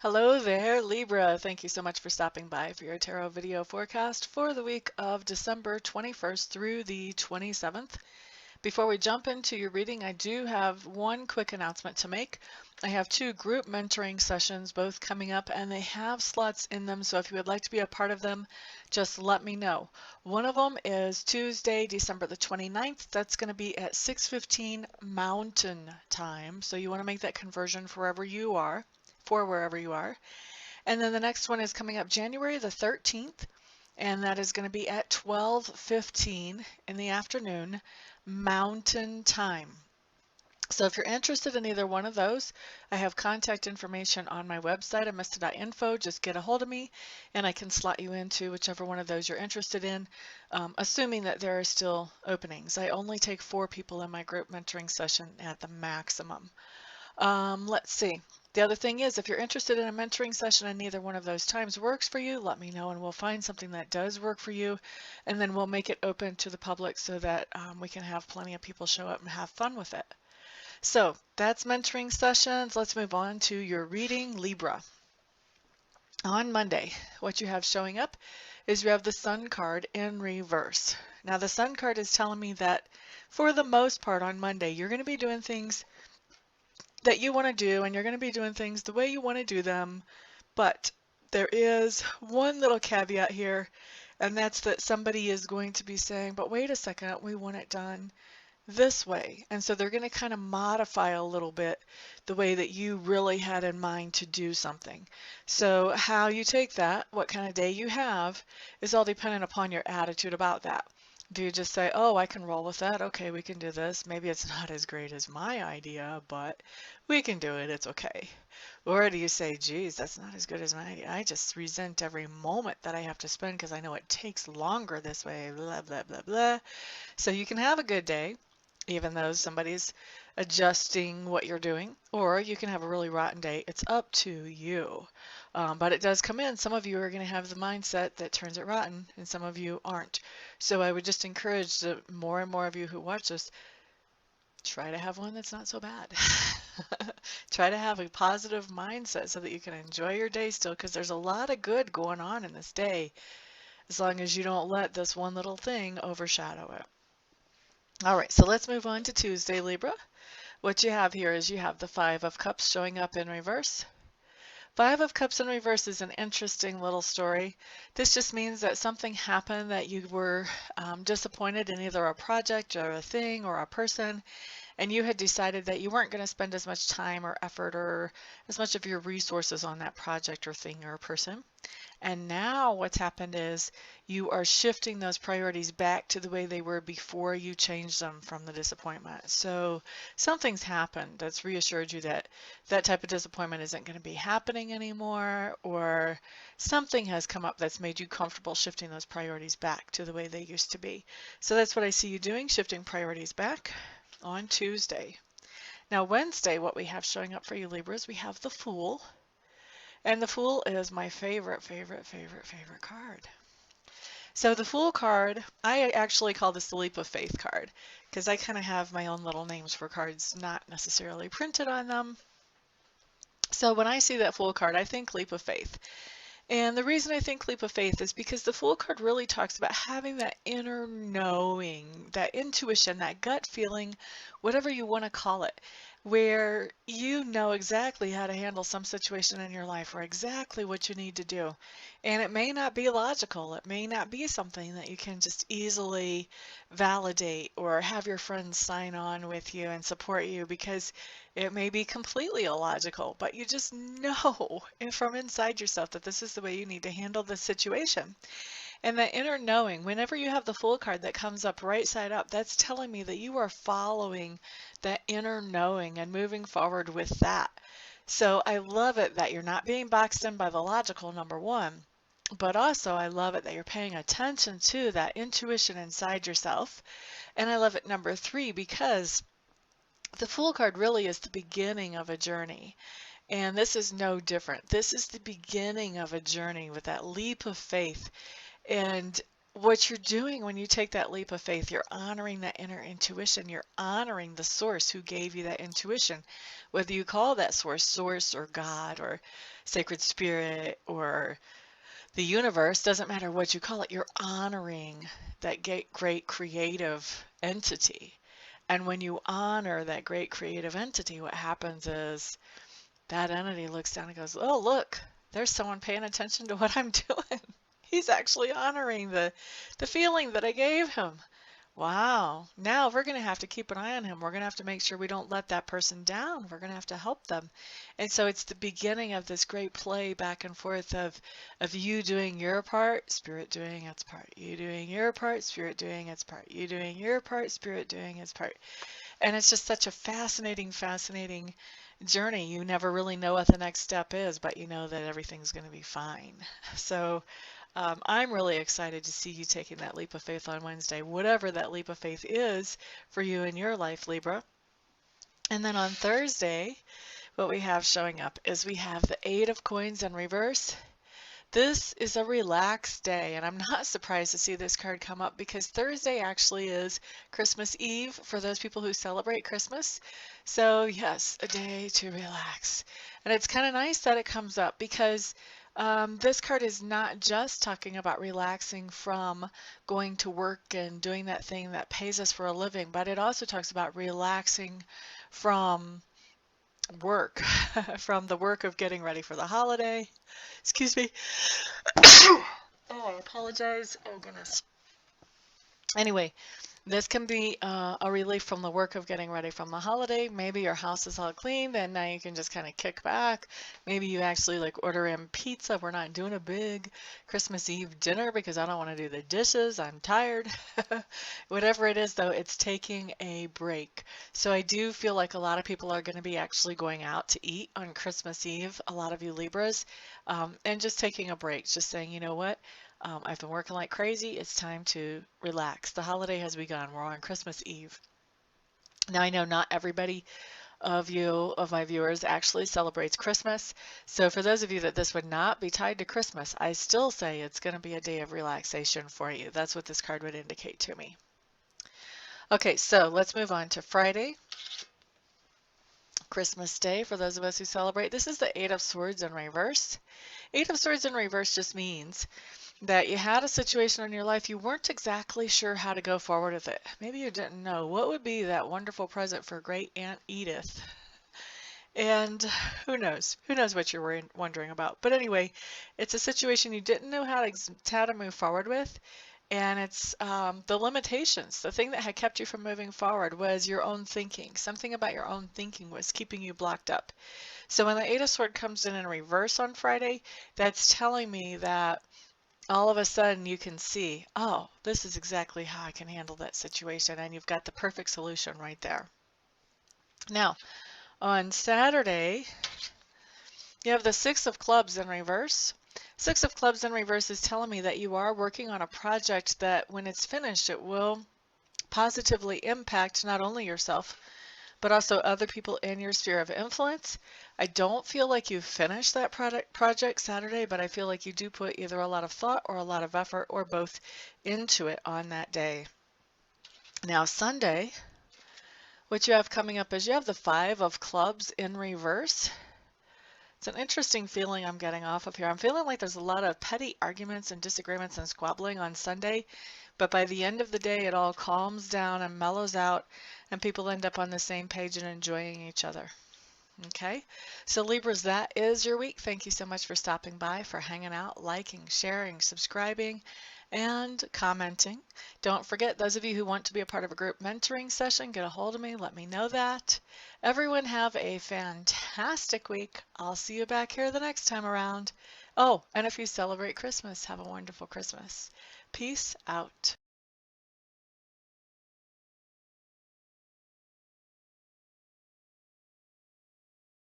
Hello there, Libra. Thank you so much for stopping by for your tarot video forecast for the week of December 21st through the 27th. Before we jump into your reading, I do have one quick announcement to make. I have two group mentoring sessions both coming up, and they have slots in them, so if you would like to be a part of them, just let me know. One of them is Tuesday, December the 29th. That's going to be at 6:15 Mountain Time, so you want to make that conversion for wherever you are. And then the next one is coming up January the 13th, and that is going to be at 12:15 in the afternoon Mountain Time. So if you're interested in either one of those, I have contact information on my website, amista.info. Just get a hold of me and I can slot you into whichever one of those you're interested in, assuming that there are still openings. I only take 4 people in my group mentoring session at the maximum. Let's see. The other thing is, if you're interested in a mentoring session and neither one of those times works for you, let me know and we'll find something that does work for you, and then we'll make it open to the public so that we can have plenty of people show up and have fun with it. So that's mentoring sessions. Let's move on to your reading, Libra. On Monday, what you have showing up is you have the Sun card in reverse. Now the Sun card is telling me that for the most part on Monday, you're going to be doing things that you want to do, and you're going to be doing things the way you want to do them, but there is one little caveat here, and that's that somebody is going to be saying, but wait a second, we want it done this way. And so they're going to kind of modify a little bit the way that you really had in mind to do something. So how you take that, what kind of day you have, is all dependent upon your attitude about that. Do you just say, oh, I can roll with that? Okay, we can do this. Maybe it's not as great as my idea, but we can do it. It's okay. Or do you say, geez, that's not as good as my idea. I just resent every moment that I have to spend because I know it takes longer this way, blah, blah, blah, blah. So you can have a good day, even though somebody's adjusting what you're doing, or you can have a really rotten day. It's up to you. But it does come in. Some of you are going to have the mindset that turns it rotten, and some of you aren't. So I would just encourage the more and more of you who watch this, try to have one that's not so bad. Try to have a positive mindset so that you can enjoy your day still, because there's a lot of good going on in this day, as long as you don't let this one little thing overshadow it. All right, so let's move on to Tuesday, Libra. What you have here is you have the Five of Cups showing up in reverse. Five of Cups in reverse is an interesting little story. This just means that something happened that you were disappointed in either a project or a thing or a person, and you had decided that you weren't going to spend as much time or effort or as much of your resources on that project or thing or person. And now what's happened is you are shifting those priorities back to the way they were before you changed them from the disappointment. So something's happened that's reassured you that that type of disappointment isn't going to be happening anymore, or something has come up that's made you comfortable shifting those priorities back to the way they used to be. So that's what I see you doing, shifting priorities back on Tuesday. Now Wednesday, what we have showing up for you Libras, we have the Fool. And the Fool is my favorite card. So the Fool card, I actually call this the Leap of Faith card, because I kind of have my own little names for cards not necessarily printed on them. So when I see that Fool card, I think Leap of Faith. And the reason I think Leap of Faith is because the Fool card really talks about having that inner knowing, that intuition, that gut feeling, whatever you want to call it, where you know exactly how to handle some situation in your life or exactly what you need to do. And it may not be logical. It may not be something that you can just easily validate or have your friends sign on with you and support you, because it may be completely illogical, but you just know from inside yourself that this is the way you need to handle this situation. And that inner knowing, whenever you have the Fool card that comes up right side up, that's telling me that you are following that inner knowing and moving forward with that. So I love it that you're not being boxed in by the logical, number one, but also I love it that you're paying attention to that intuition inside yourself. And I love it, number three, because the Fool card really is the beginning of a journey. And this is no different. This is the beginning of a journey with that leap of faith. And what you're doing when you take that leap of faith, you're honoring that inner intuition. You're honoring the source who gave you that intuition. Whether you call that source or God or sacred spirit or the universe, doesn't matter what you call it, you're honoring that great creative entity. And when you honor that great creative entity, what happens is that entity looks down and goes, oh, look, there's someone paying attention to what I'm doing. He's actually honoring the feeling that I gave him. Wow. Now we're going to have to keep an eye on him. We're going to have to make sure we don't let that person down. We're going to have to help them. And so it's the beginning of this great play back and forth of you doing your part, spirit doing its part. You doing your part, spirit doing its part. You doing your part, spirit doing its part. And it's just such a fascinating, fascinating journey. You never really know what the next step is, but you know that everything's going to be fine. So I'm really excited to see you taking that leap of faith on Wednesday, whatever that leap of faith is for you in your life, Libra. And then on Thursday, what we have showing up is we have the Eight of Coins in reverse. This is a relaxed day, and I'm not surprised to see this card come up because Thursday actually is Christmas Eve for those people who celebrate Christmas. So yes, a day to relax. And it's kind of nice that it comes up because this card is not just talking about relaxing from going to work and doing that thing that pays us for a living, but it also talks about relaxing from work, from the work of getting ready for the holiday. Excuse me. Oh, I apologize. Oh, goodness. Anyway, this can be a relief from the work of getting ready from the holiday. Maybe your house is all cleaned and now you can just kind of kick back. Maybe you actually like order in pizza. We're not doing a big Christmas Eve dinner because I don't want to do the dishes. I'm tired. Whatever it is, though, it's taking a break. So I do feel like a lot of people are going to be actually going out to eat on Christmas Eve, a lot of you Libras, and just taking a break, just saying, you know what? I've been working like crazy. It's time to relax. The holiday has begun. We're on Christmas Eve. Now, I know not everybody of my viewers, actually celebrates Christmas. So for those of you that this would not be tied to Christmas, I still say it's going to be a day of relaxation for you. That's what this card would indicate to me. Okay, so let's move on to Friday, Christmas Day, for those of us who celebrate. This is the Eight of Swords in reverse. Eight of Swords in reverse just means that you had a situation in your life, you weren't exactly sure how to go forward with it. Maybe you didn't know what would be that wonderful present for great Aunt Edith. And who knows what you're wondering about. But anyway, it's a situation you didn't know how to move forward with. And it's the limitations. The thing that had kept you from moving forward was your own thinking. Something about your own thinking was keeping you blocked up. So when the Eight of Swords comes in reverse on Friday, that's telling me that all of a sudden you can see, oh, this is exactly how I can handle that situation, and you've got the perfect solution right there. Now, on Saturday, you have the Six of Clubs in reverse. Six of Clubs in reverse is telling me that you are working on a project that when it's finished, it will positively impact not only yourself, but also other people in your sphere of influence. I don't feel like you've finished that project Saturday, but I feel like you do put either a lot of thought or a lot of effort or both into it on that day. Now Sunday, what you have coming up is you have the Five of Clubs in reverse. It's an interesting feeling I'm getting off of here. I'm feeling like there's a lot of petty arguments and disagreements and squabbling on Sunday, but by the end of the day, it all calms down and mellows out, and people end up on the same page and enjoying each other. Okay, so Libras, that is your week. Thank you so much for stopping by, for hanging out, liking, sharing, subscribing, and commenting. Don't forget, those of you who want to be a part of a group mentoring session, get a hold of me. Let me know that. Everyone have a fantastic week. I'll see you back here the next time around. Oh, and if you celebrate Christmas, have a wonderful Christmas. Peace out.